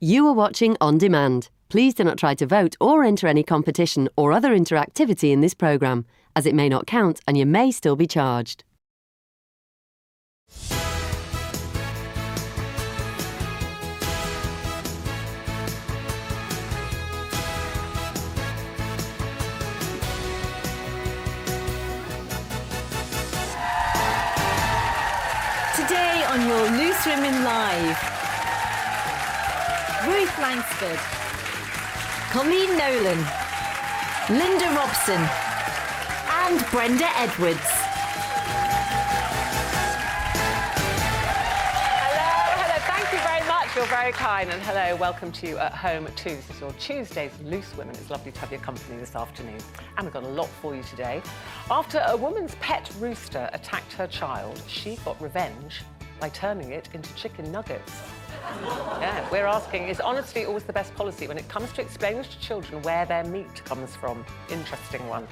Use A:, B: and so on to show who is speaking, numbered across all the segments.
A: You are watching On Demand. Please do not try to vote or enter any competition or other interactivity in this programme, as it may not count and you may still be charged.
B: Today on your Loose Women Live, Ruth Langsford, Colleen Nolan, Linda Robson and Brenda Edwards.
C: Hello, thank you very much. You're very kind. And hello, welcome to you at home too. This is your Tuesday's Loose Women. It's lovely to have your company this afternoon. And we've got a lot for you today. After a woman's pet rooster attacked her child, she got revenge by turning it into chicken nuggets. Yeah, we're asking, is honesty always the best policy when it comes to explaining to children where their meat comes from? Interesting one.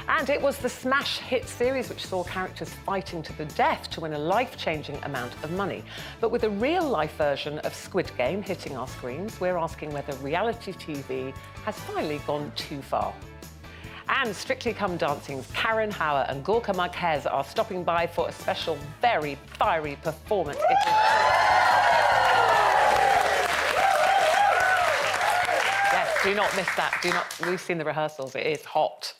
C: And it was the smash hit series which saw characters fighting to the death to win a life-changing amount of money. But with a real-life version of Squid Game hitting our screens, we're asking whether reality TV has finally gone too far. And Strictly Come Dancing's Karen Hauer and Gorka Marquez are stopping by for a special, very fiery performance. Yes, do not miss that. We've seen the rehearsals. It is hot.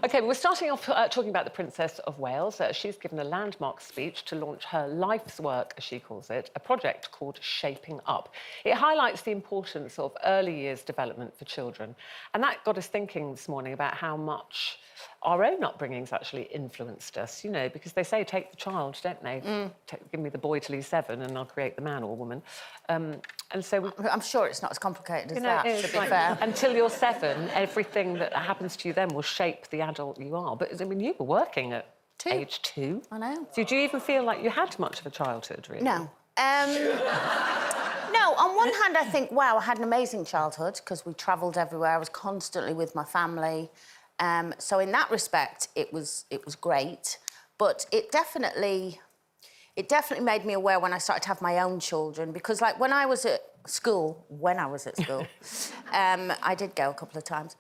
C: OK, we're starting off talking about the Princess of Wales. She's given a landmark speech to launch her life's work, as she calls it, a project called Shaping Up. It highlights the importance of early years development for children. And that got us thinking this morning about how much our own upbringing's actually influenced us, you know, because they say take the child, don't they? Give me the boy till he's 7 and I'll create the man or woman. And so
D: I'm sure it's not as complicated as that, to be fair.
C: Until you're 7, everything that happens to you then will shape the adult you are. But, I mean, you were working at age 2.
D: I know.
C: So did you even feel like you had much of a childhood, really?
D: No. No, on one hand, I think, wow, I had an amazing childhood because we travelled everywhere. I was constantly with my family. So in that respect, it was great. But it definitely made me aware when I started to have my own children, because, like, when I was at school, I did go a couple of times,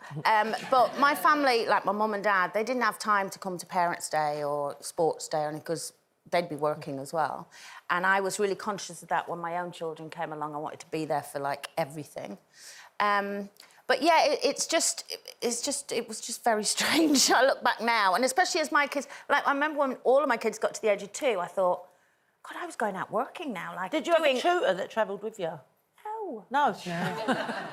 D: but my family, like my mum and dad, they didn't have time to come to Parents' Day or Sports Day, because they'd be working as well. And I was really conscious of that when my own children came along. I wanted to be there for, like, everything. But yeah, it was just very strange. I look back now, and especially as my kids, like, I remember when all of my kids got to the age of 2, I thought, God, I was going out working now. Like,
E: did you have a tutor that travelled with you? No.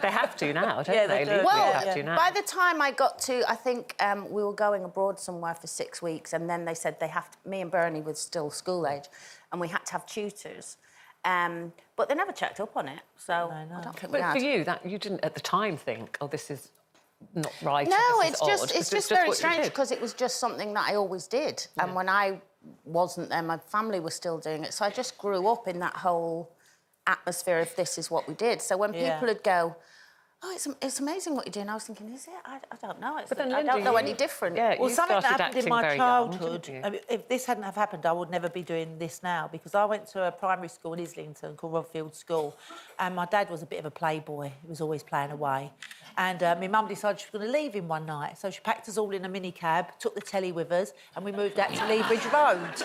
C: They have to now, don't they?
E: do.
D: Well,
C: have to now.
D: by the time I got to, I think we were going abroad somewhere for 6 weeks, and then they said they have to, me and Bernie was still school age, and we had to have tutors. But they never checked up on it, so I don't think we had.
C: But for you, you didn't at the time think, oh, this is not right.
D: No,
C: it's
D: just very strange, because it was just something that I always did. Yeah. And when I wasn't there, my family was still doing it. So I just grew up in that whole atmosphere of this is what we did. So when people would go, oh, it's amazing what you're doing, I was thinking, is it? I don't know. I don't know any different.
C: Yeah,
E: well, something that happened in my childhood,
C: young,
E: I mean, if this hadn't have happened, I would never be doing this now, because I went to a primary school in Islington called Rodfield School, and my dad was a bit of a playboy. He was always playing away. And my mum decided she was going to leave him one night, so she packed us all in a minicab, took the telly with us, and we moved out to Leabridge Road.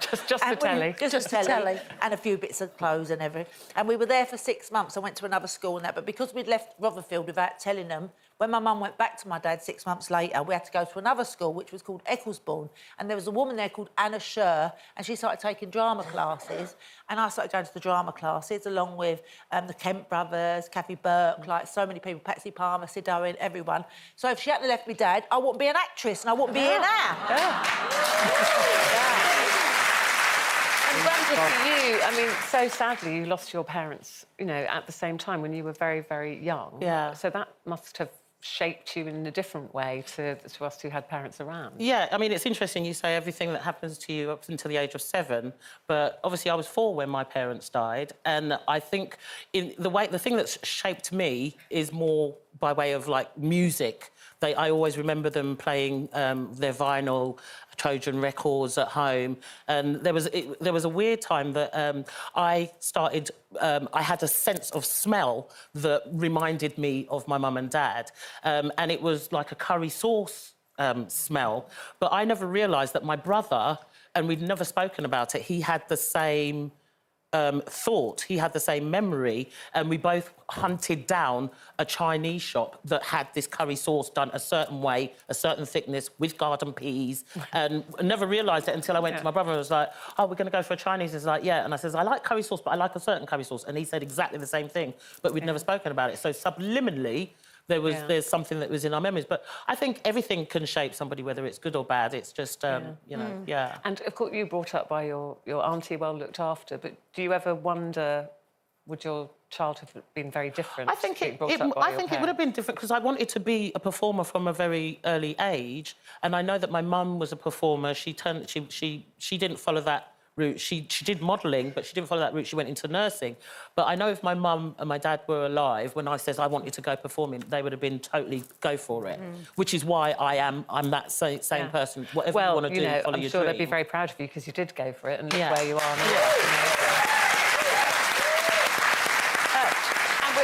C: just the telly?
E: Just the telly. And a few bits of clothes and everything. And we were there for 6 months. I went to another school and that, but because we'd left Rotherfield without telling them, when my mum went back to my dad 6 months later, we had to go to another school, which was called Ecclesbourne. And there was a woman there called Anna Scher, and she started taking drama classes. And I started going to the drama classes, along with the Kemp brothers, Kathy Burke, like so many people, Patsy Palmer, Sid Owen, everyone. So if she hadn't left me dad, I wouldn't be an actress, and I wouldn't be here now.
C: And Brenda, for you, I mean, so sadly, you lost your parents, you know, at the same time when you were very, very young.
E: Yeah.
C: So that must have shaped you in a different way to us who had parents around.
F: Yeah, I mean, it's interesting you say everything that happens to you up until the age of 7, but obviously I was 4 when my parents died, and I think the thing that's shaped me is more by way of like music. I always remember them playing their vinyl Trojan records at home, and there was a weird time that I started. I had a sense of smell that reminded me of my mum and dad, and it was like a curry sauce smell. But I never realised that my brother, and we'd never spoken about it, he had the same thought, he had the same memory, and we both hunted down a Chinese shop that had this curry sauce done a certain way, a certain thickness, with garden peas, and I never realised it until I went to my brother and was like, oh, we're going to go for a Chinese. He's like, yeah. And I says, I like curry sauce, but I like a certain curry sauce. And he said exactly the same thing, but we'd never spoken about it. So subliminally, there's something that was in our memories. But I think everything can shape somebody, whether it's good or bad. It's just, you know,
C: And, of course, you brought up by your auntie, well looked after, but do you ever wonder, would your childhood have been very different?
F: I think it would have been different because I wanted to be a performer from a very early age, and I know that my mum was a performer. She didn't follow that route. She did modelling, but she didn't follow that route. She went into nursing. But I know if my mum and my dad were alive, when I said I wanted to go performing, they would have been totally go for it. Which is why I'm that same person. Whatever you want to do, follow your dream.
C: I'm sure they'd be very proud of you because you did go for it and look where you are now.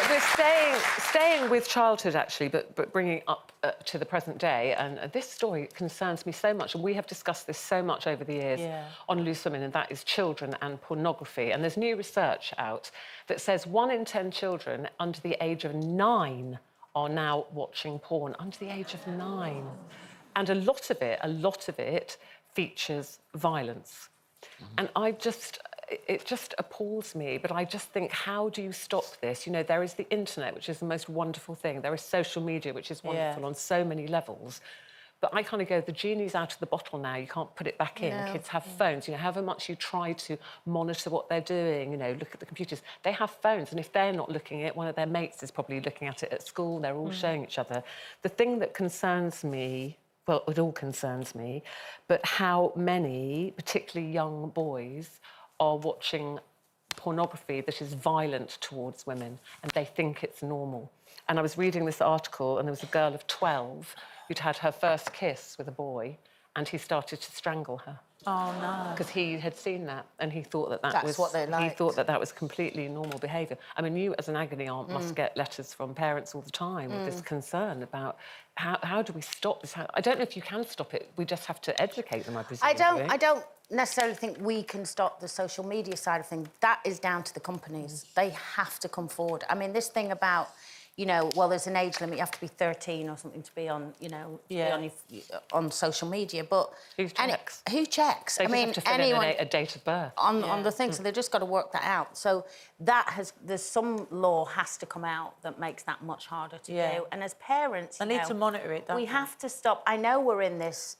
C: We're staying with childhood, actually, but bringing up to the present day. And this story concerns me so much, and we have discussed this so much over the years on Loose Women, and that is children and pornography. And there's new research out that says 1 in 10 children under the age of 9 are now watching porn, under the age of 9. And a lot of it features violence. And it just appalls me, but I just think, how do you stop this? You know, there is the internet, which is the most wonderful thing. There is social media, which is wonderful on so many levels. But I kind of go, the genie's out of the bottle now. You can't put it back in. No. Kids have phones. You know, however much you try to monitor what they're doing, you know, look at the computers, they have phones. And if they're not looking at it, one of their mates is probably looking at it at school. They're all showing each other. The thing that concerns me, well, it all concerns me, but how many, particularly young boys, are watching pornography that is violent towards women, and they think it's normal. And I was reading this article, and there was a girl of 12 who'd had her first kiss with a boy, and he started to strangle her.
E: Oh, no.
C: Because he had seen that, and he thought that
D: That's
C: was
D: what they liked.
C: He thought that was completely normal behaviour. I mean, you as an agony aunt must get letters from parents all the time with this concern about how do we stop this? I don't know if you can stop it. We just have to educate them, I presume.
D: I don't necessarily think we can stop the social media side of things. That is down to the companies. They have to come forward. I mean, this thing about, you know, well, there's an age limit. You have to be 13 or something to be on, you know, on social media. But
C: who checks?
D: Who checks?
C: They have to fill in a date of birth
D: on the thing. So they've just got to work that out. So there's some law has to come out that makes that much harder to do. And as parents,
E: they need to monitor it.
D: We have to stop. I know we're in this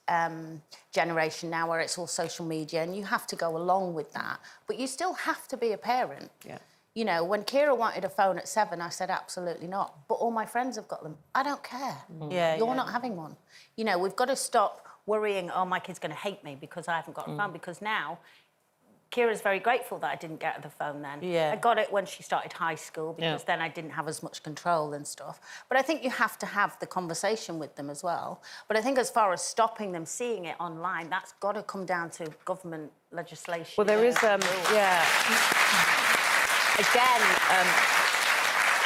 D: generation now where it's all social media, and you have to go along with that. But you still have to be a parent. Yeah. You know, when Kira wanted a phone at 7, I said, absolutely not. But all my friends have got them. I don't care. You're not having one. You know, we've got to stop worrying, oh, my kid's going to hate me because I haven't got a phone. Because now, Kira's very grateful that I didn't get her the phone then. I got it when she started high school because then I didn't have as much control and stuff. But I think you have to have the conversation with them as well. But I think as far as stopping them seeing it online, that's got to come down to government legislation.
C: Well, there is,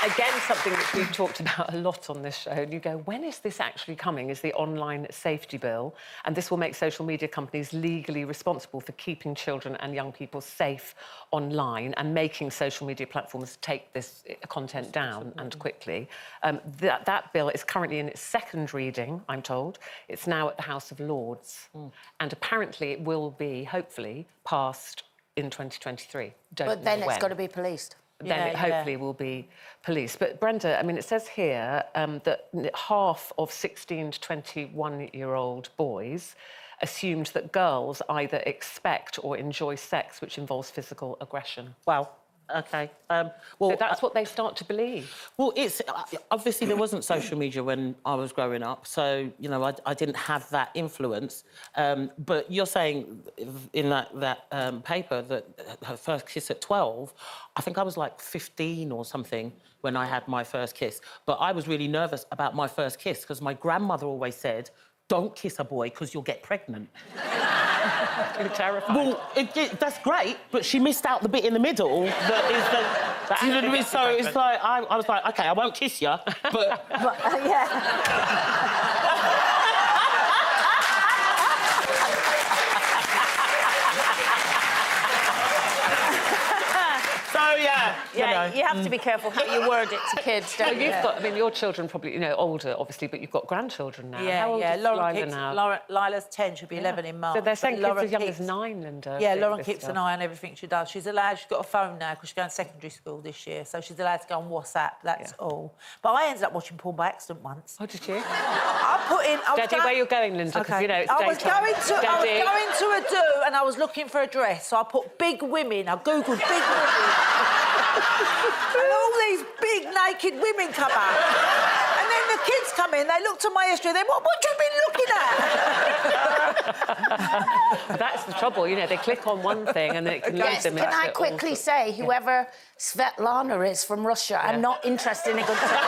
C: Again, something that we've talked about a lot on this show, and you go, when is this actually coming, is the online safety bill, and this will make social media companies legally responsible for keeping children and young people safe online and making social media platforms take this content down and quickly. That bill is currently in its 2nd reading, I'm told. It's now at the House of Lords, and apparently it will be, hopefully, passed in 2023.
D: But then it's got to be policed.
C: Then it hopefully will be policed. But Brenda, I mean, it says here that half of 16 to 21-year-old boys assumed that girls either expect or enjoy sex which involves physical aggression.
F: Well, OK.
C: So that's what they start to believe.
F: Well, it's obviously there wasn't social media when I was growing up, so you know I didn't have that influence. But you're saying in that paper that her first kiss at 12, I think I was like 15 or something when I had my first kiss. But I was really nervous about my first kiss because my grandmother always said, "Don't kiss a boy because you'll get pregnant."
C: You're terrified.
F: Well, that's great, but she missed out the bit in the middle that is the... you know what I mean? So it's like, I was like, OK, I won't kiss you, but...
E: You have to be careful how you word it to kids, don't you?
C: You've got, I mean, your children probably, you know, older, obviously, but you've got grandchildren now.
E: Yeah,
C: How old is
E: Lauren
C: Lila
E: keeps,
C: now?
E: Lila's 10, she'll be 11 in March.
C: So they're saying
E: but
C: kids as young
E: keeps-
C: as 9, Linda.
E: Yeah,
C: doing
E: Lauren
C: this
E: keeps
C: stuff.
E: an eye on everything she does. She's allowed, she's got a phone now because she's going to secondary school this year, so she's allowed to go on WhatsApp, that's all. But I ended up watching porn by accident once.
C: Oh, did you?
E: I put in...
C: Daddy, where you going, Linda? Because, you know, it's
E: I was
C: daytime.
E: going
C: Daddy.
E: to a do and I was looking for a dress, so I put big women. I googled big women. And all these big naked women come up. And then the kids come in, they looked at my history, they what have you been looking at?
C: That's the trouble, you know, they click on one thing and then it can lead
D: Yes,
C: them
D: can
C: into
D: I
C: all
D: quickly
C: sorts-
D: say, whoever Svetlana is from Russia, I'm not interested in a good time.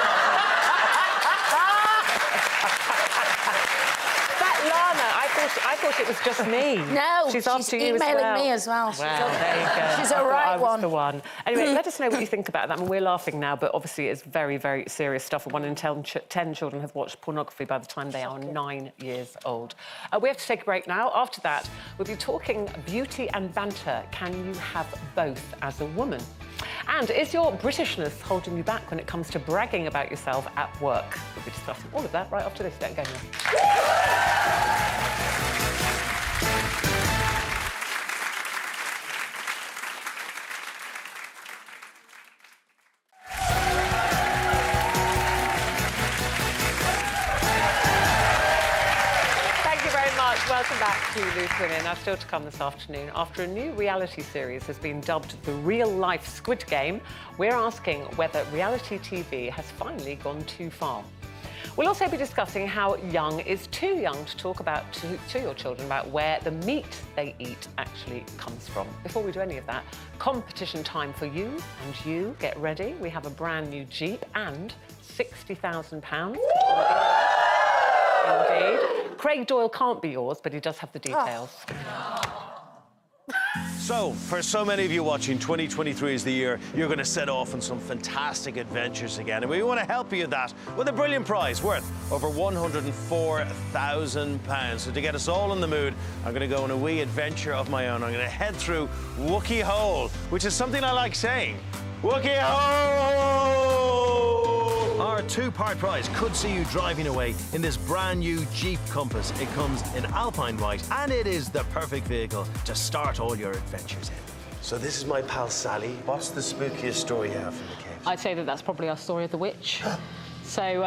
C: I thought it was just me.
D: No,
C: she's
D: she's
C: after you
D: emailing
C: as well.
D: me as well.
C: Well, there you go.
D: She's a
C: I thought
D: right
C: I was
D: one.
C: the one. Anyway, let us know what you think about that. I mean, we're laughing now, but obviously it's very, very serious stuff. 1 in 10 children have watched pornography by the time they are 9 years old. We have to take a break now. After that, we'll be talking beauty and banter. Can you have both as a woman? And is your Britishness holding you back when it comes to bragging about yourself at work? We'll be discussing all of that right after this. Don't go anywhere. Welcome back to Loose Women. Now, still to come this afternoon, after a new reality series has been dubbed the real-life Squid Game, we're asking whether reality TV has finally gone too far. We'll also be discussing how young is too young to talk about to your children about where the meat they eat actually comes from. Before we do any of that, competition time for you and you. Get ready. We have a brand new Jeep and £60,000. Indeed. Craig Doyle can't be yours, but he does have the details.
G: So, for so many of you watching, 2023 is the year you're going to set off on some fantastic adventures again. And we want to help you with that with a brilliant prize worth over £104,000. So to get us all in the mood, I'm going to go on a wee adventure of my own. I'm going to head through Wookey Hole, which is something I like saying. Wookey Hole! Our two-part prize could see you driving away in this brand new Jeep Compass. It comes in Alpine White, and it is the perfect vehicle to start all your adventures in. So this is my pal Sally. What's the spookiest story you have from the cave?
H: I'd say that that's probably our story of the witch. So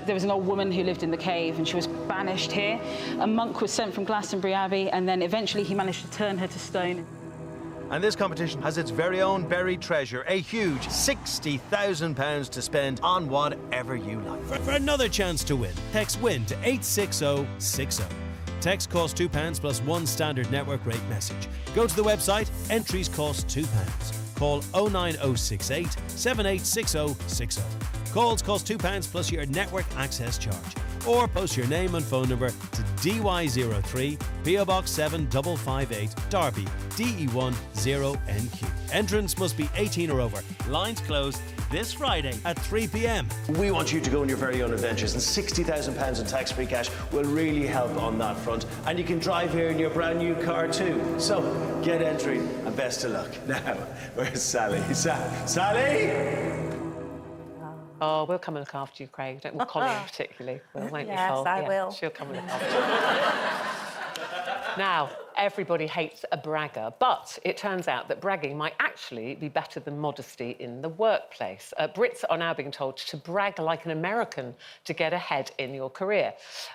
H: there was an old woman who lived in the cave and she was banished here. A monk was sent from Glastonbury Abbey and then eventually he managed to turn her to stone.
G: And this competition has its very own buried treasure, a huge £60,000 to spend on whatever you like.
I: For another chance to win, text WIN to 86060. Text costs £2 plus one standard network rate message. Go to the website, entries cost £2. Call 09068 786060. Calls cost £2 plus your network access charge. Or post your name and phone number to DY03 PO Box 7558 Derby DE1 0NQ. Entrance must be 18 or over. Lines closed this Friday at 3 p.m.
G: We want you to go on your very own adventures, and £60,000 in tax-free cash will really help on that front. And you can drive here in your brand new car too. So get entering and best of luck. Now, where's Sally? Sally?
C: Oh, we'll come and look after you, Craig. We'll Colin particularly. Won't
E: Yes,
C: Nicole?
E: I will.
C: She'll come and look after you. Now, everybody hates a bragger, but it turns out that bragging might actually be better than modesty in the workplace. Brits are now being told to brag like an American to get ahead in your career.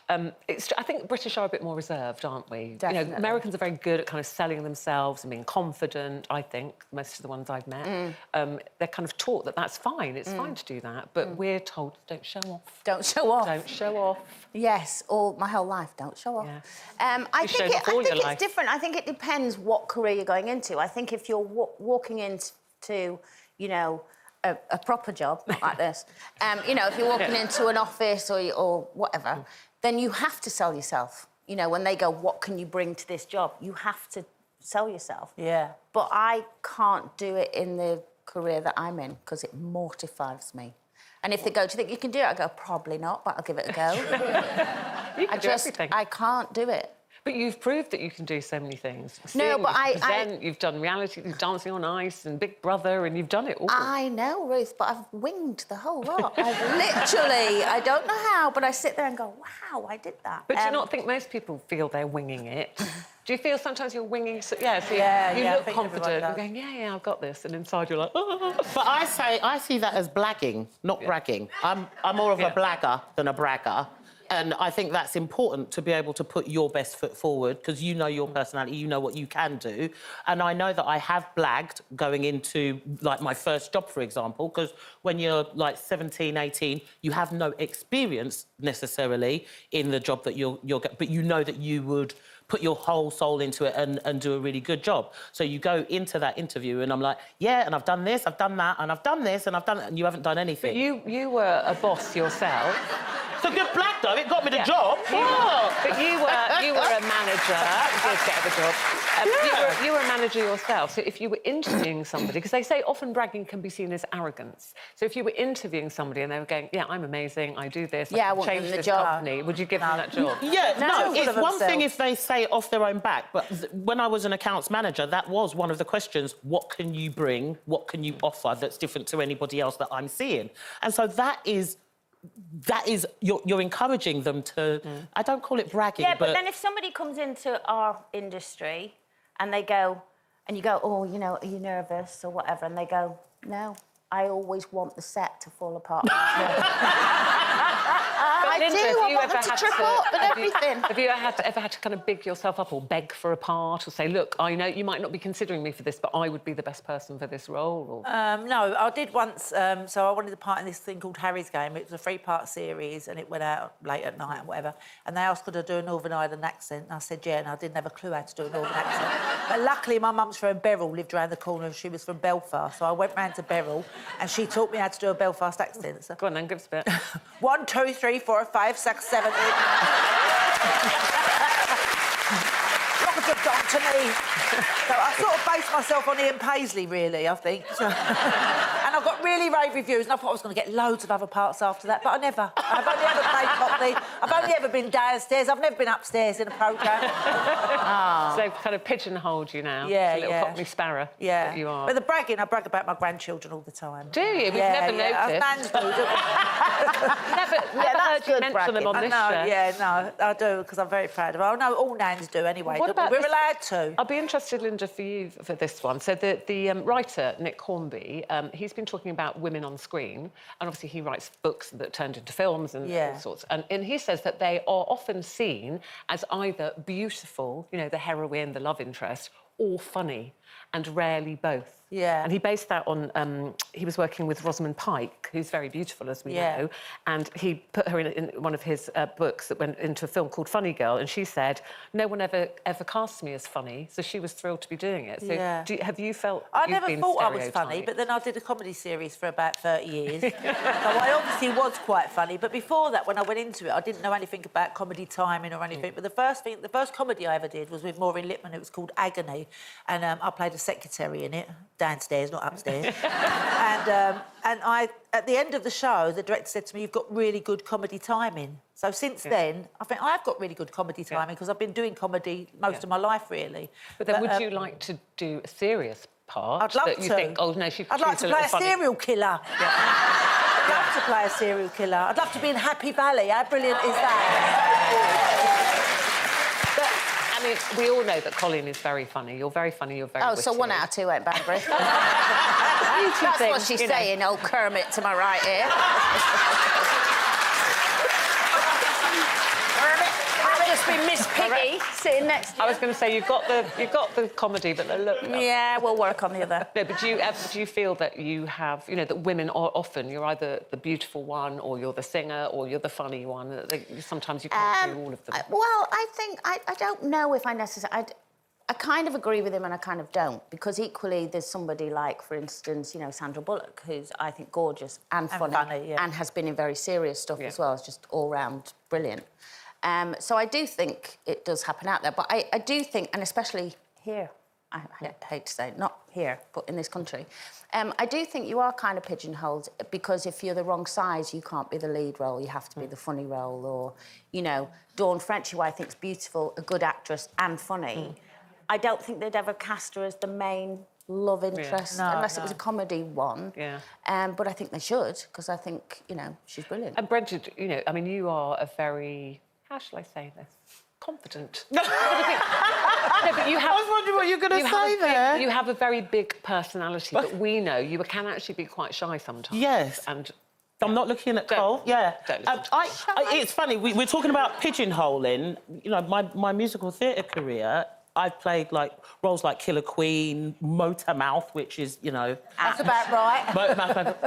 C: I think British are a bit more reserved, aren't we?
D: Definitely.
C: You know, Americans are very good at kind of selling themselves and being confident, I think, most of the ones I've met. They're kind of taught that that's fine, it's fine to do that, but we're told, don't show off.
D: Don't show off.
C: Don't show off.
D: Yes, all my whole life, don't show off.
C: Yeah.
D: I think it's
C: life.
D: different. I think it depends what career you're going into. I think if you're walking into, you know, a proper job, not like this, you know, if you're walking into an office or whatever, then you have to sell yourself. You know, when they go, what can you bring to this job? You have to sell yourself.
E: Yeah.
D: But I can't do it in the career that I'm in because it mortifies me. And if they go, do you think you can do it? I go, probably not, but I'll give it a go.
C: You can do everything.
D: I can't do it.
C: But you've proved that you can do so many things.
D: No,
C: Sing,
D: but
C: present, you've done reality, you've Dancing on Ice and Big Brother, and you've done it all.
D: I know, Ruth, but I've winged the whole lot. I've literally, I don't know how, but I sit there and go, wow, I did that.
C: But do you not think most people feel they're winging it? Do you feel sometimes you're winging? You
E: I
C: look
E: think
C: confident
E: everyone
C: and going, yeah, I've got this, and inside you're like, oh.
F: But I see that as blagging, not bragging. I'm more of a blagger than a bragger. And I think that's important to be able to put your best foot forward because you know your personality, you know what you can do. And I know that I have blagged going into, like, my first job, for example, because when you're, like, 17, 18, you have no experience necessarily in the job that you'll get, but you know that you would put your whole soul into it and do a really good job. So you go into that interview and I'm like, yeah, and I've done this, I've done that, and I've done this, and I've done it, and you haven't done anything.
C: But you were a boss yourself.
F: It's a good blag, though. It got me the job.
C: But you were a manager. You did get the job. You were a manager yourself. So if you were interviewing somebody, because they say often bragging can be seen as arrogance. So if you were interviewing somebody and they were going, yeah, I'm amazing, I do this, I can change this company, would you give them that job?
F: Yeah, no, it's one thing
E: themselves.
F: if they say it off their own back, but when I was an accounts manager, that was one of the questions, what can you bring, what can you offer that's different to anybody else that I'm seeing? And so that is you're encouraging them to, I don't call it bragging,
D: yeah, but then if somebody comes into our industry and they go, and you go, oh, you know, are you nervous or whatever? And they go, no, I always want the set to fall apart. I
C: Linda,
D: do, I want them to trip up and everything.
C: Have you ever had to kind of big yourself up or beg for a part or say, look, I know you might not be considering me for this, but I would be the best person for this role? Or...
E: No, I did once, so I wanted a part in this thing called Harry's Game. It was a 3-part series and it went out late at night and whatever. And they asked could I do a Northern Ireland accent, and I said yeah, and I didn't have a clue how to do a Northern accent. But luckily my mum's from Beryl, lived around the corner, and she was from Belfast, so I went round to Beryl and she taught me how to do a Belfast accent. So...
C: Go on then, give us a bit.
E: 1, 2, 3, 4, 5, 6, 7, 8. Look at you've done to me. So I sort of based myself on Ian Paisley, really, I think. So, and I got really rave reviews, and I thought I was going to get loads of other parts after that, but I never. I've only ever played Cockney. I've only ever been downstairs. I've never been upstairs in a programme.
C: So they've kind of pigeonholed you now.
E: Yeah,
C: it's a little Cockney sparrow that you are.
E: But the bragging, I brag about my grandchildren all the time.
C: Do you? We've never noticed. Never heard you mention them on this show.
E: Yeah, no, I do, because I'm very proud of them. I know all nans do anyway.
C: What about
E: We're
C: this?
E: allowed to.
C: I'll be interested, Linda, for you for this one. So the writer, Nick Hornby, he's been talking about women on screen, and obviously he writes books that turned into films and all sorts. And he says that they are often seen as either beautiful, you know, the heroine, the love interest, or funny, and rarely both.
E: Yeah.
C: And he based that on, he was working with Rosamund Pike, who's very beautiful, as we know, and he put her in one of his books that went into a film called Funny Girl, and she said, no one ever cast me as funny, so she was thrilled to be doing it. So have you felt
E: I
C: you've
E: never
C: been
E: thought I was funny,
C: stereotyped?
E: but then I did a comedy series for about 30 years. So I obviously was quite funny, but before that, when I went into it, I didn't know anything about comedy timing or anything. But the first comedy I ever did was with Maureen Lipman. It was called Agony, and I played a secretary in it, downstairs, not upstairs. and I, at the end of the show, the director said to me, "You've got really good comedy timing." So since then, I think I've got really good comedy timing because I've been doing comedy most of my life, really.
C: But then, would you like to do a serious part?
E: I'd love
C: that you
E: to.
C: think, oh no, she could
E: I'd like to play a serial killer. I'd love to play a serial killer. I'd love to be in Happy Valley. How brilliant is that?
C: I mean, we all know that Colleen is very funny. You're very funny, you're very witty.
D: so 1 out of 2 ain't bad, Brit.
C: You two
D: That's
C: things,
D: what she's
C: you know.
D: saying, old Kermit to my right here. I'll just be Miss Piggy sitting next to you.
C: I was going to say, you've got the comedy, but the look...
D: Yeah, we'll work on the other.
C: No, but do you feel that you have, you know, that women are often, you're either the beautiful one or you're the singer or you're the funny one, that sometimes you can't do all of them?
D: Well, I think... I don't know if I necessarily... I kind of agree with him and I kind of don't, because equally there's somebody like, for instance, you know, Sandra Bullock, who's, I think, gorgeous and funny
E: yeah.
D: and has been in very serious stuff as well. It's just all-round brilliant. So I do think it does happen out there, but I do think, and especially here, I hate to say it, not here, but in this country, I do think you are kind of pigeonholed, because if you're the wrong size, you can't be the lead role, you have to be the funny role, or, you know, Dawn French, who I think is beautiful, a good actress and funny. I don't think they'd ever cast her as the main love interest, unless it was a comedy one.
C: Yeah.
D: But I think they should, because I think, you know, she's brilliant.
C: And Brendan, you know, I mean, you are a very... How shall I say this? Confident. No, but you have...
F: I was wondering what you were going to say there.
C: You have a very big personality, but we know you can actually be quite shy sometimes.
F: Yes.
C: And...
F: I'm not looking at Cole. Yeah.
C: Don't listen
F: It's funny, we're talking about pigeonholing. You know, my musical theatre career, I've played, like, roles like Killer Queen, Motor Mouth, which is, you know...
E: That's about right.
F: Motor Mouth.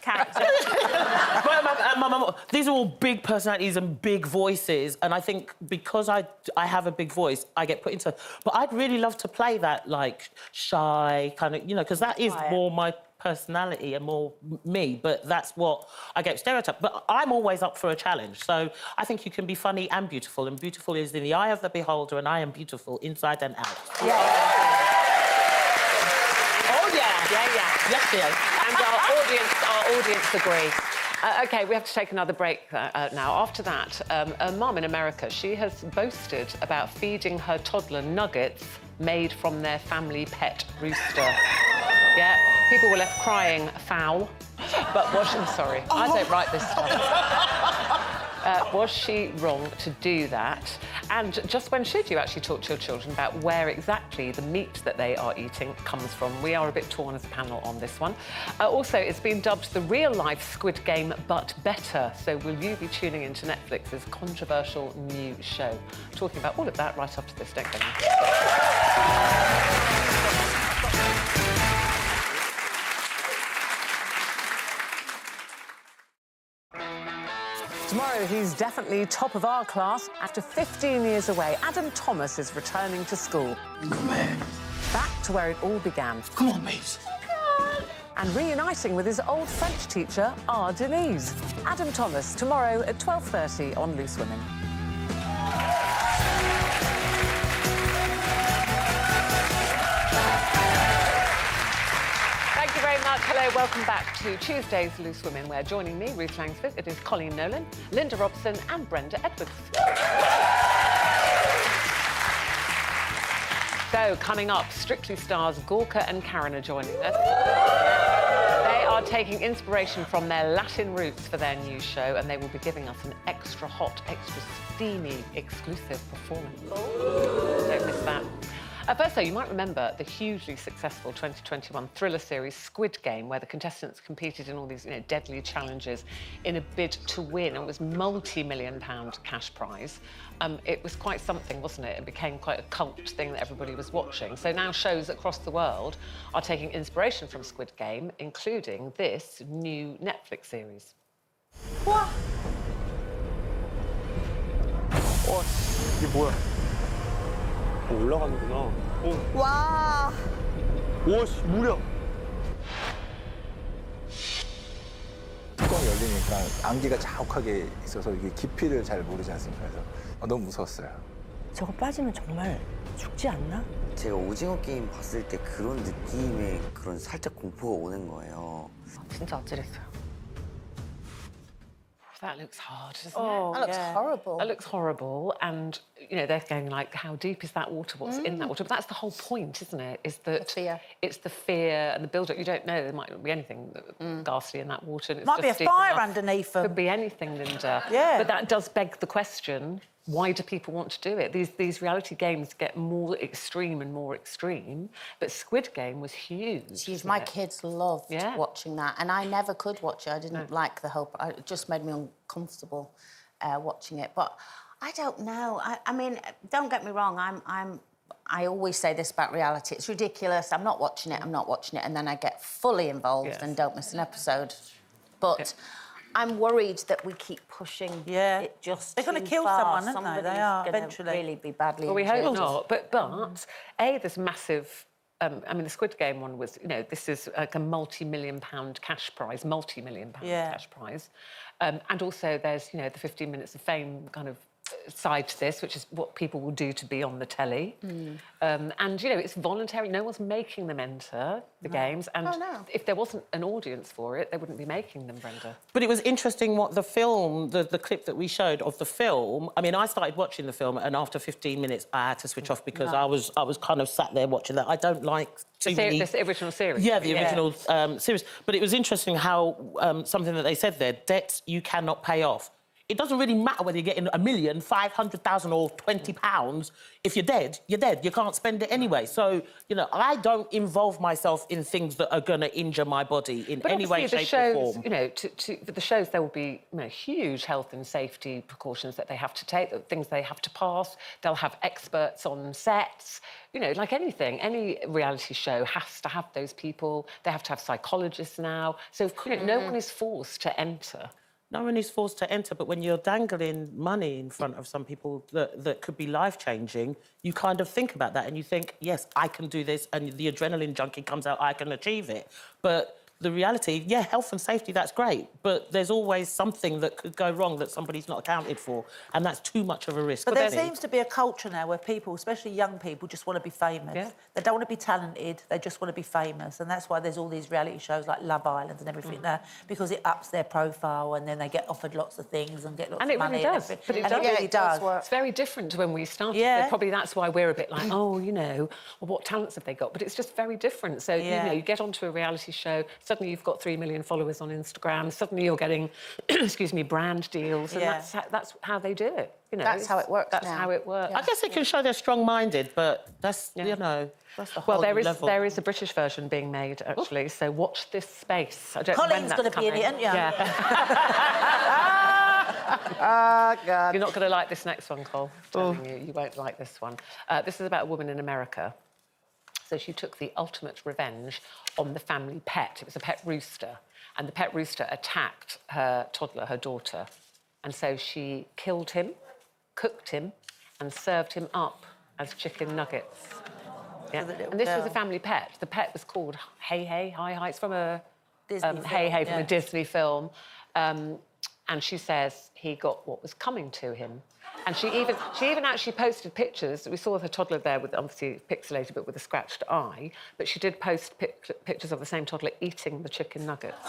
E: Character.
F: And my mum, these are all big personalities and big voices, and I think because I have a big voice, I get put into... But I'd really love to play that, like, shy kind of, you know, because that is more my personality and more me, but that's what I get stereotyped. But I'm always up for a challenge, so I think you can be funny and beautiful is in the eye of the beholder, and I am beautiful inside and out.
E: Yeah.
C: Oh, yeah. Yes, and our audience agree. OK, we have to take another break now. After that, a mum in America, she has boasted about feeding her toddler nuggets made from their family pet rooster. Yeah, people were left crying foul. But I'm sorry, I don't write this stuff. Was she wrong to do that? And just when should you actually talk to your children about where exactly the meat that they are eating comes from? We are a bit torn as a panel on this one. Also, it's been dubbed the real-life Squid Game, but better. So will you be tuning into Netflix's controversial new show? Talking about all of that right after this. Don't go now. Tomorrow, he's definitely top of our class. After 15 years away, Adam Thomas is returning to school.
J: Come here.
C: Back to where it all began.
J: Come on, mate.
C: And reuniting with his old French teacher, R. Denise. Adam Thomas, tomorrow at 12:30 on Loose Women. Thank you very much. Hello, welcome back to Tuesday's Loose Women, where joining me, Ruth Langsford, it is Colleen Nolan, Linda Robson and Brenda Edwards. So, coming up, Strictly stars Gorka and Karen are joining us. They are taking inspiration from their Latin roots for their new show, and they will be giving us an extra hot, extra steamy, exclusive performance. Don't miss that. First, though, you might remember the hugely successful 2021 thriller series Squid Game, where the contestants competed in all these, deadly challenges in a bid to win. It was multi-million-pound cash prize. It was quite something, wasn't it? It became quite a cult thing that everybody was watching. So now shows across the world are taking inspiration from Squid Game, including this new Netflix series.
J: What? 이게 뭐야? 올라가는구나.
D: 와.
J: 오, 무려.
K: 뚜껑이 열리니까 안개가 자욱하게 있어서 이게 깊이를 잘 모르지 않습니까? 그래서 너무 무서웠어요.
L: 저거 빠지면 정말 죽지 않나?
M: 제가 오징어 게임 봤을 때 그런 느낌의 그런 살짝 공포가 오는 거예요.
C: 진짜 아찔했어요. That looks hard, doesn't
D: Oh,
C: it?
D: that looks horrible.
C: That looks horrible, and they're going like, how deep is that water? What's in that water? But that's the whole point, isn't it? Is that
D: the fear.
C: It's the fear and the build-up. You don't know, there might not be anything ghastly in that water. And it's
E: Might be
C: just
E: a
C: deep
E: fire
C: enough.
E: underneath them.
C: Could be anything, Linda.
E: Yeah.
C: But that does beg the question: why do people want to do it? These reality games get more extreme and more extreme, but Squid Game was huge.
D: It's huge.
C: wasn't
D: My
C: it?
D: kids loved watching that, and I never could watch it. I didn't like the whole... It just made me uncomfortable watching it. But I don't know. I mean, don't get me wrong, I always say this about reality. It's ridiculous. I'm not watching it, and then I get fully involved and don't miss an episode. But I'm worried that we keep pushing it just
E: They're going to
D: too
E: kill
D: far.
E: someone, aren't they? They
D: Somebody's
E: are,
D: gonna
E: eventually.
D: really be badly
C: Well, we hope
D: injured.
C: not. But there's massive... I mean, the Squid Game one was, this is like a multi-million-pound cash prize, multi-million-pound cash prize. And also there's, the 15 minutes of fame kind of side to this, which is what people will do to be on the telly. And, it's voluntary. No one's making them enter the games. And if there wasn't an audience for it, they wouldn't be making them, Brenda.
F: But it was interesting what the film, the clip that we showed of the film. I mean, I started watching the film, and after 15 minutes, I had to switch off because I was kind of sat there watching that. I don't like too many...
C: This original series.
F: Yeah, the original series. But it was interesting how something that they said there: debts you cannot pay off. It doesn't really matter whether you're getting £1 million, 500,000 or £20. If you're dead, you're dead. You can't spend it anyway. So, I don't involve myself in things that are going to injure my body in any way, shape or form.
C: For the shows, there will be huge health and safety precautions that they have to take, things they have to pass. They'll have experts on sets. Like anything, any reality show has to have those people. They have to have psychologists now. So, no one is forced to enter.
F: No one is forced to enter, but when you're dangling money in front of some people that could be life-changing, you kind of think about that and you think, yes, I can do this, and the adrenaline junkie comes out, I can achieve it. But the reality, health and safety, that's great, but there's always something that could go wrong that somebody's not accounted for, and that's too much of a risk.
E: But there seems to be a culture now where people, especially young people, just want to be famous.
C: Yeah.
E: They don't want to be talented, they just want to be famous, and that's why there's all these reality shows like Love Island and everything there, because it ups their profile, and then they get offered lots of things and get lots of money.
C: It really does. But it
E: really does.
C: It's very different to when we started.
E: Yeah.
C: Probably that's why we're a bit like, well, what talents have they got? But it's just very different. So, you get onto a reality show, suddenly you've got 3 million followers on Instagram, suddenly you're getting, brand deals, and that's how they do it.
D: That's how it works.
C: That's how it works.
F: I guess they can show they're strong-minded, but that's, that's the whole level.
C: There is a British version being made, actually, so watch this space. I don't know when
E: Colin's going to be in it, aren't you?
C: Oh, God. You're not going to like this next one, Cole. I'm telling you, you won't like this one. This is about a woman in America. So she took the ultimate revenge on the family pet. It was a pet rooster. And the pet rooster attacked her toddler, her daughter. And so she killed him, cooked him, and served him up as chicken nuggets. Yeah. And this was a family pet. The pet was called Hey Hey, Hi Hi. It's from a Hey Hey from a Disney film. And she says he got what was coming to him. And she even actually posted pictures. We saw her toddler there with, obviously pixelated, but with a scratched eye. But she did post pictures of the same toddler eating the chicken nuggets.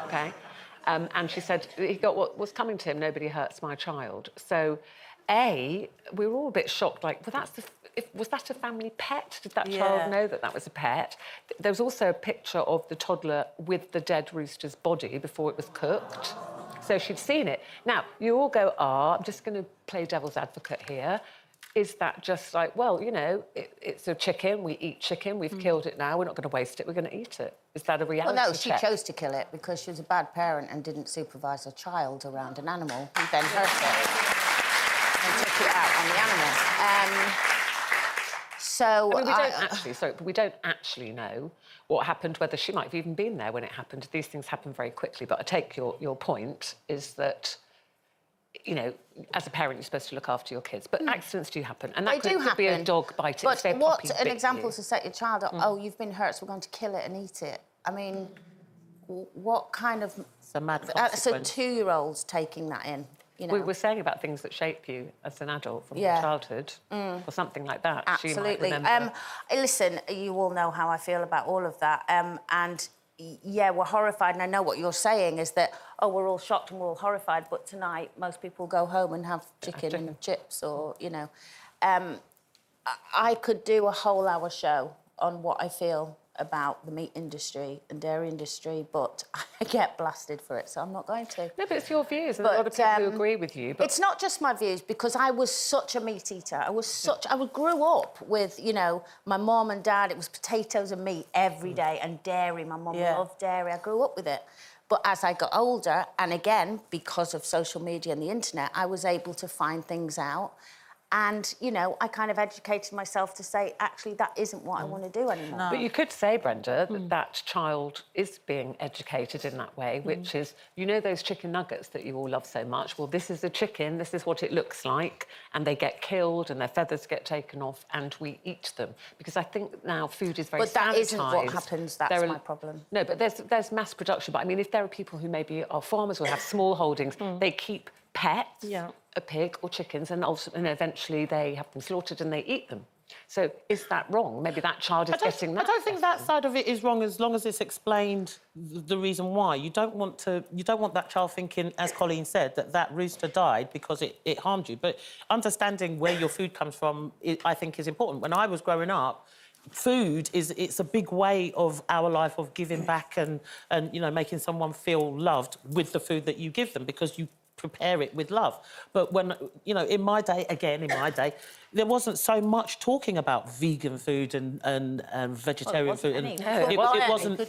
C: OK? And she said he got what was coming to him. Nobody hurts my child. So, we were all a bit shocked. Like, well, was that a family pet? Did that child know that was a pet? There was also a picture of the toddler with the dead rooster's body before it was cooked. So she'd seen it. Now, you all go, I'm just going to play devil's advocate here. Is that just like, well, it's a chicken, we eat chicken, we've killed it now, we're not going to waste it, we're going to eat it. Is that a reality
D: Well, no, she
C: check?
D: chose to kill it because she was a bad parent and didn't supervise her child around an animal who then hurt it and took it out on the animal.
C: We don't actually know what happened, whether she might have even been there when it happened. These things happen very quickly. But I take your point is that, as a parent, you're supposed to look after your kids. But accidents do happen. And that could be a dog biting.
D: But what an example to set your child up, you've been hurt, so we're going to kill it and eat it. I mean, what kind of...
F: It's a mad
D: So
F: consequence.
D: 2-year-olds taking that in.
C: We were saying about things that shape you as an adult from your childhood or something like that.
D: Absolutely.
C: She might remember.
D: Listen, you all know how I feel about all of that. And we're horrified. And I know what you're saying is that, we're all shocked and we're all horrified. But tonight, most people go home and have chicken and chips or, I could do a whole hour show on what I feel about the meat industry and dairy industry, but I get blasted for it, so I'm not going to.
C: No, but it's your views, and a lot of people who agree with you. But
D: it's not just my views, because I was such a meat eater. I grew up with, you know, my mum and dad. It was potatoes and meat every day, and dairy. My mum loved dairy. I grew up with it. But as I got older, and again, because of social media and the internet, I was able to find things out. And, you know, I kind of educated myself to say, actually, that isn't what I want to do anymore.
C: But you could say, Brenda, that that child is being educated in that way, which is, you know, those chicken nuggets that you all love so much? Well, this is a chicken, this is what it looks like, and they get killed and their feathers get taken off and we eat them. Because I think now food is very
D: But that
C: sanitised.
D: isn't what happens, that's my problem.
C: No, but there's mass production. But, I mean, if there are people who maybe are farmers or have small holdings, they keep pets, a pig or chickens, and eventually they have them slaughtered and they eat them. So is that wrong? Maybe that child is getting that.
F: I don't think that side of it is wrong, as long as it's explained the reason why. You don't want that child thinking, as Colleen said, that rooster died because it harmed you. But understanding where your food comes from, I think, is important. When I was growing up, food it's a big way of our life of giving back and you know, making someone feel loved with the food that you give them, because you prepare it with love. But when, you know, in my day, there wasn't so much talking about vegan food and vegetarian food. And it wasn't.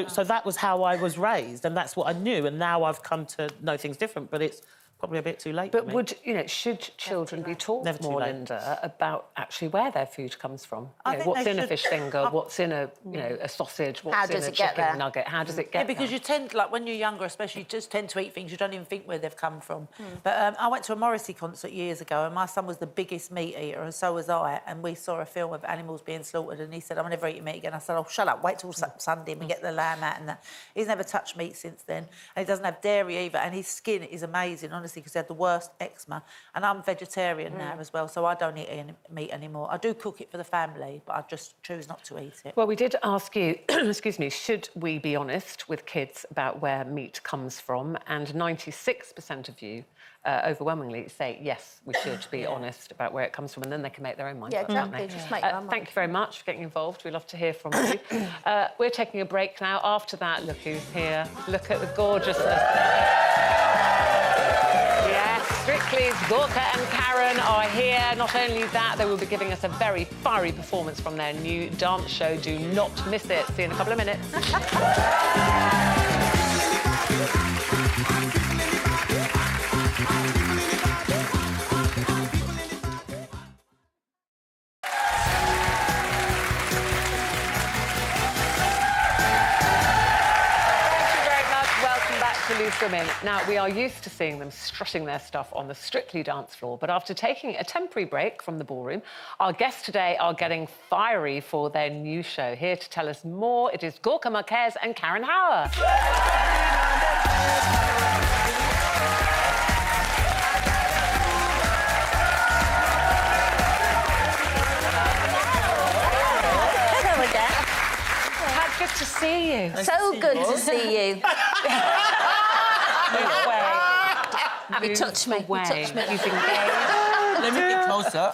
F: So that was how I was raised, and that's what I knew. And now I've come to know things different, but it's probably a bit too late.
C: But would, you know, should children be taught more, Linda, about actually where their food comes from? You know, what's in a fish finger, what's in a, you know, a sausage, what's in a chicken nugget? How does it get there?
E: Because you tend, like, when you're younger especially, you just tend to eat things you don't even think where they've come from. But I went to a Morrissey concert years ago, and my son was the biggest meat eater, and so was I, and we saw a film of animals being slaughtered, and he said, I'm never eating meat again. I said, oh, shut up, wait till Sunday and we get the lamb out and that. He's never touched meat since then, and he doesn't have dairy either, and his skin is amazing, honestly, because he had the worst eczema. And I'm vegetarian now as well, so I don't eat any meat anymore. I do cook it for the family, but I just choose not to eat it.
C: Well, we did ask you, excuse me, should we be honest with kids about where meat comes from? And 96% of you overwhelmingly say, yes, we should be honest about where it comes from, and then they can make their own mind up,
D: exactly.
C: can't they?
D: Just make their own
C: thank you very much for getting involved. We love to hear from you. We're taking a break now. After that, look who's here. Look at the gorgeousness. Strictly's Gorka and Karen are here. Not only that, they will be giving us a very fiery performance from their new dance show. Do not miss it. See you in a couple of minutes. Loose Women. Now, we are used to seeing them strutting their stuff on the Strictly dance floor, but after taking a temporary break from the ballroom, our guests today are getting fiery for their new show. Here to tell us more, it is Gorka Marquez and Karen Hauer.
D: Hello again.
C: How good to see you.
D: So good to see you. You touch me. Touch me.
N: Let me get closer.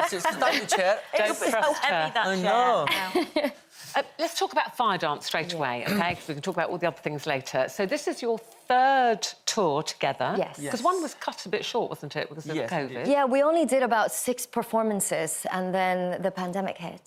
N: Sit down in the chair.
C: Don't trust her.
N: I know.
C: Let's talk about Fire Dance straight away, OK? Because we can talk about all the other things later. So this is your third tour together.
L: Yes.
C: Because one was cut a bit short, wasn't it, because of COVID?
L: Yeah, we only did about 6 performances, and then the pandemic hit.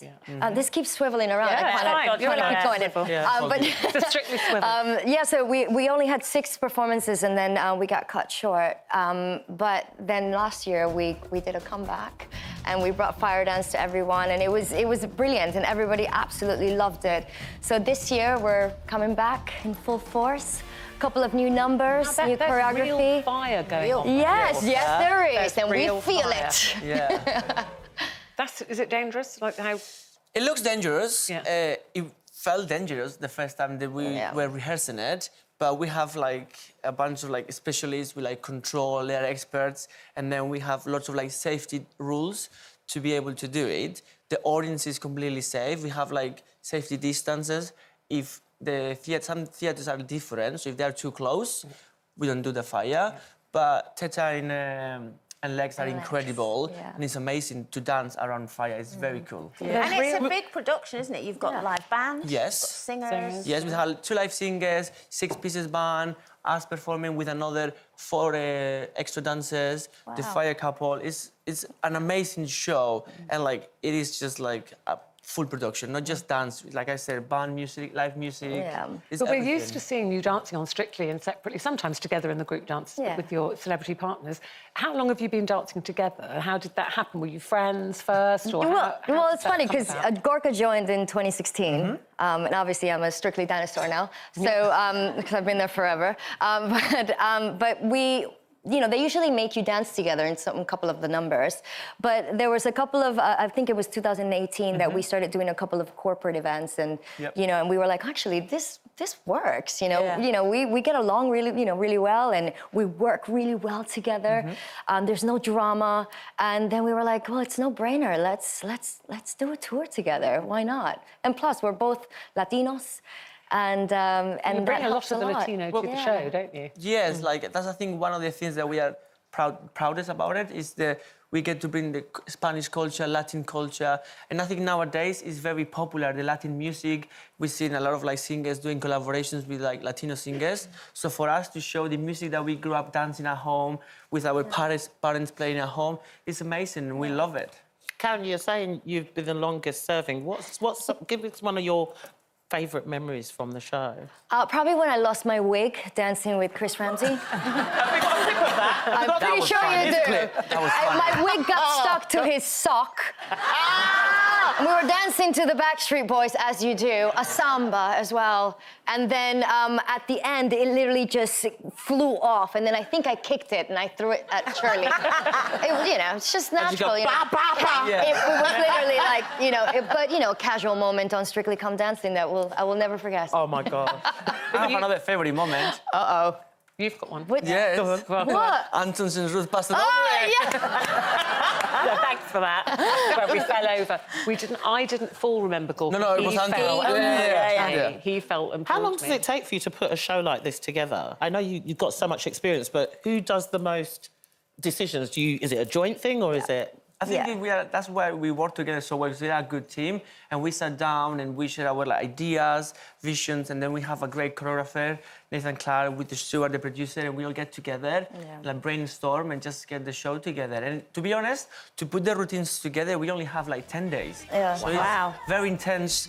L: This keeps swiveling around. I kind of keep going.
C: But it's strictly swivel.
L: Yeah, so we only had 6 performances, and then we got cut short. But then last year we did a comeback, and we brought Fire Dance to everyone, and it was brilliant, and everybody absolutely loved it. So this year we're coming back in full force. A couple of new numbers, new choreography.
C: Real fire going on.
L: Yes, there is, and we feel it.
N: Yeah.
C: Is it dangerous? Like how?
N: It looks dangerous.
C: Yeah.
N: It felt dangerous the first time that we were rehearsing it. But we have like a bunch of like specialists, we like control, they're experts, and then we have lots of like safety rules to be able to do it. The audience is completely safe. We have like safety distances. If some theatres are different, so if they're too close, we don't do the fire. But Teta and and legs are incredible. And it's amazing to dance around fire. It's very cool.
D: And it's a big production, isn't it? You've got live bands,
N: Yes.
D: singers.
N: Yes, we have 2 live singers, 6 pieces band, us performing with another 4 extra dancers. The Fire Couple. It's an amazing show, and like it is just like a full production, not just dance. Like I said, band music, live music.
C: Yeah.
N: It's
C: But we're
N: everything.
C: used to seeing you dancing on Strictly and separately, sometimes together in the group dance with your celebrity partners. How long have you been dancing together? How did that happen? Were you friends first? Or
L: Well,
C: how
L: it's funny because Gorka joined in 2016, and obviously I'm a Strictly dinosaur now, so because I've been there forever. But we. You know, they usually make you dance together in a couple of the numbers. But there was a couple of, I think it was 2018 that we started doing a couple of corporate events, and you know, and we were like, actually, this works. You know, we get along really well, and we work really well together. There's no drama, and then we were like, well, it's no brainer. Let's do a tour together. Why not? And plus, we're both Latinos. And
C: you bring
L: that
C: a lot
L: helps
C: of the Latino to the show, don't you?
N: Yes, like that's I think one of the things that we are proudest about it is that we get to bring the Spanish culture, Latin culture, and I think nowadays it's very popular, the Latin music. We've seen a lot of like singers doing collaborations with like Latino singers. So for us to show the music that we grew up dancing at home with our parents playing at home, it's amazing and we love it.
F: Karen, you're saying you've been the longest serving. Give us one of your favourite memories from the show?
L: Probably when I lost my wig dancing with Chris Ramsey. I'm pretty sure you do. My wig got stuck to his sock. We were dancing to the Backstreet Boys, as you do, a samba as well. And then at the end, it literally just flew off. And then I think I kicked it and I threw it at Shirley. It's just natural.
N: Go, bah, bah, bah.
L: It was literally like, but casual moment on Strictly Come Dancing that I will never forget.
F: Oh my God.
N: I have another favourite moment.
L: Uh-oh.
C: You've got one.
N: Yes.
L: What?
N: Antons and Ruth passed it over.
C: Yeah, thanks for that. But we fell over. I didn't fall, remember, Gorka?
N: No, it was Anton.
C: He fell and
F: How
C: pulled
F: long does it take for you to put a show like this together? I know you've got so much experience, but who does the most decisions? Is it a joint thing or is it...
N: I think that's why we work together so well, because we are a good team, and we sat down and we share our ideas, visions, and then we have a great choreographer, Nathan Clark, with the Stuart, the producer, and we all get together, brainstorm, and just get the show together. And to be honest, to put the routines together, we only have like 10 days.
L: Yeah.
N: So it's very intense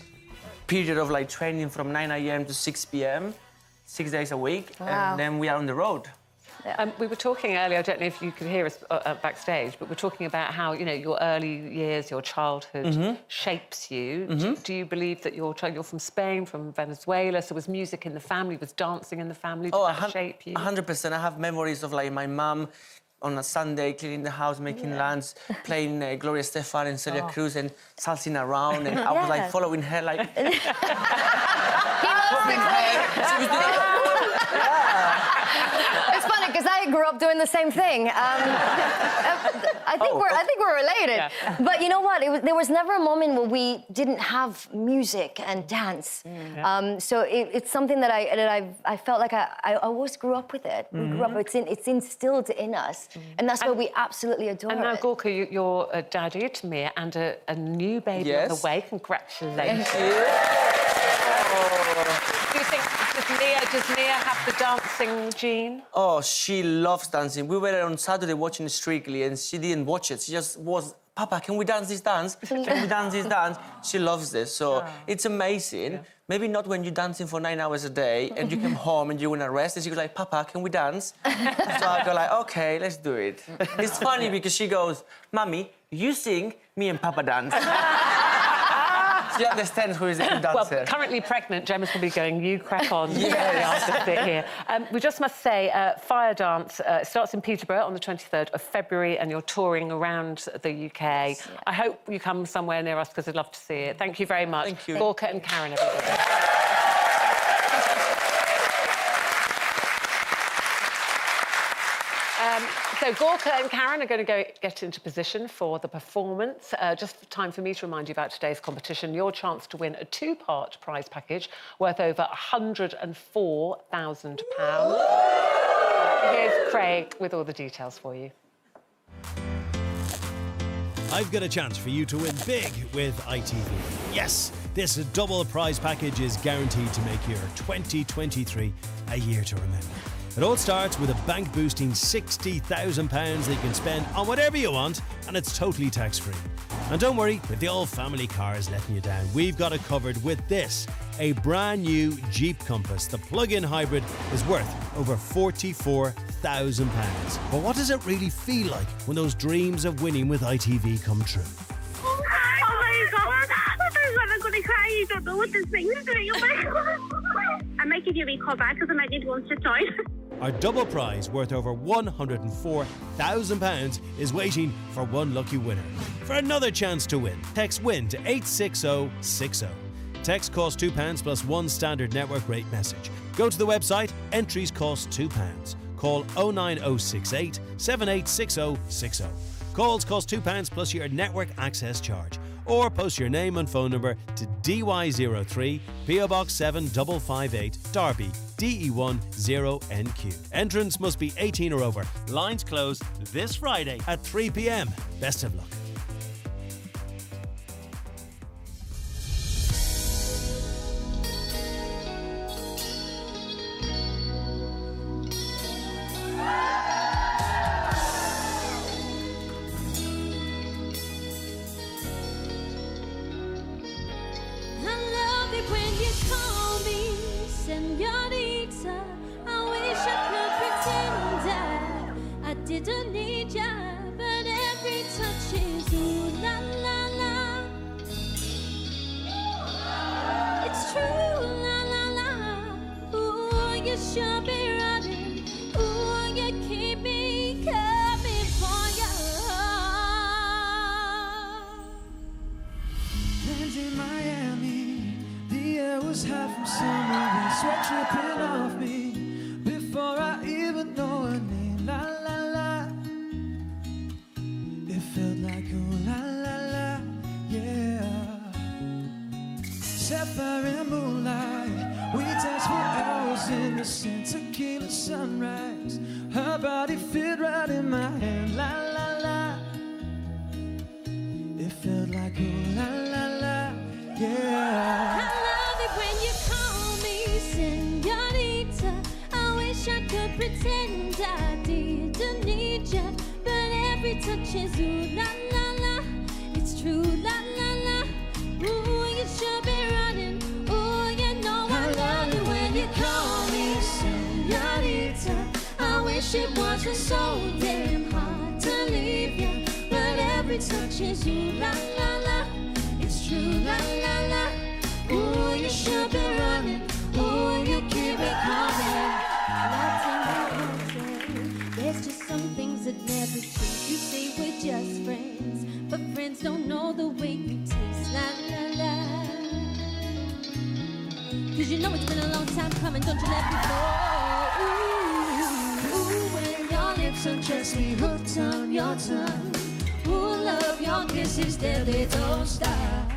N: period of like training from 9 a.m. to 6 p.m., 6 days a week, and then we are on the road.
C: We were talking earlier, I don't know if you could hear us backstage, but we're talking about how, your early years, your childhood shapes you. Do you believe that you're from Spain, from Venezuela, so was music in the family, was dancing in the family, did that shape you?
N: 100%. I have memories of like my mum on a Sunday cleaning the house, making lunch, playing Gloria Estefan and Celia Cruz and salsing around, and I was like following her like...
L: It's funny because I grew up doing the same thing. I think we're related. Yeah. But you know what? There was never a moment where we didn't have music and dance. So it's something that I felt like I always grew up with it. We grew up. It's instilled in us, and that's why we absolutely adore it.
C: And now, Gorka, you're a daddy to Mia and a new baby on the way. Congratulations.
N: Thank you.
C: Do you think does Mia have the dancing gene?
N: Oh, she loves dancing. We were on Saturday watching Strictly, and she didn't watch it. She just was, Papa, can we dance this dance? Can we dance this dance? She loves this, so it's amazing. Yeah. Maybe not when you're dancing for 9 hours a day and you come home and you want to rest, and she goes like, Papa, can we dance? So I go like, okay, let's do it. It's funny because she goes, Mommy, you sing, me and Papa dance. She understands who is the dancer.
C: Well, currently pregnant, Gemma's probably going, you crack on. I'll sit here. We just must say, Fire Dance starts in Peterborough on the 23rd of February, and you're touring around the UK. Yes, I hope you come somewhere near us, because I'd love to see it. Thank you very much.
N: Thank you.
C: Gorka and Karen, everybody. So Gorka and Karen are going to get into position for the performance. Just time for me to remind you about today's competition. Your chance to win a 2-part prize package worth over £104,000. Here's Craig with all the details for you.
I: I've got a chance for you to win big with ITV. Yes, this double prize package is guaranteed to make your 2023 a year to remember. It all starts with a bank-boosting £60,000 that you can spend on whatever you want, and it's totally tax-free. And don't worry, if the old family car is letting you down, we've got it covered with this. A brand new Jeep Compass, the plug-in hybrid, is worth over £44,000. But what does it really feel like when those dreams of winning with ITV come true?
O: Oh my God! I'm going to cry. You don't know what this thing is doing. Oh my God! I might give you a wee call back because I might need to go and sit down.
I: Our double prize, worth over £104,000, is waiting for one lucky winner. For another chance to win, text WIN to 86060. Text costs £2 plus one standard network rate message. Go to the website, entries cost £2. Call 09068 786060. Calls cost £2 plus your network access charge. Or post your name and phone number to DY03 PO Box 7558 Derby DE1 0NQ. Entrance must be 18 or over. Lines close this Friday at 3 p.m. Best of luck.
O: Didn't need ya, but every touch is ooh la la la. It's true la la la. Ooh, you should be running. Ooh, you keep me coming for ya.
P: Lands in Miami, the air was hot from summer, wind sweat dripping off me before I even know her name. La la. Felt like ooh la la la, yeah. Sapphire and moonlight, we danced for hours in the scent tequila sunrise. Her body fit right in my hand, la la la. It felt like ooh la la la, yeah.
O: I love it when you call me señorita. I wish I could pretend I didn't need ya. Every touch is ooh la la la. It's true la la la. Ooh, you should be running. Ooh, you know I love it when you call me señorita. I wish it wasn't so damn hard to leave you, but every touch is ooh la la la. It's true la la la. Ooh, you should be running. Ooh, you keep it coming. There's just some things that never change. You say we're just friends, but friends don't know the way you taste. La la la. Cause you know it's been a long time coming, don't you let me go. Ooh, ooh, when your lips undress me, hooked on your tongue. Ooh, love, your kisses, they don't stop.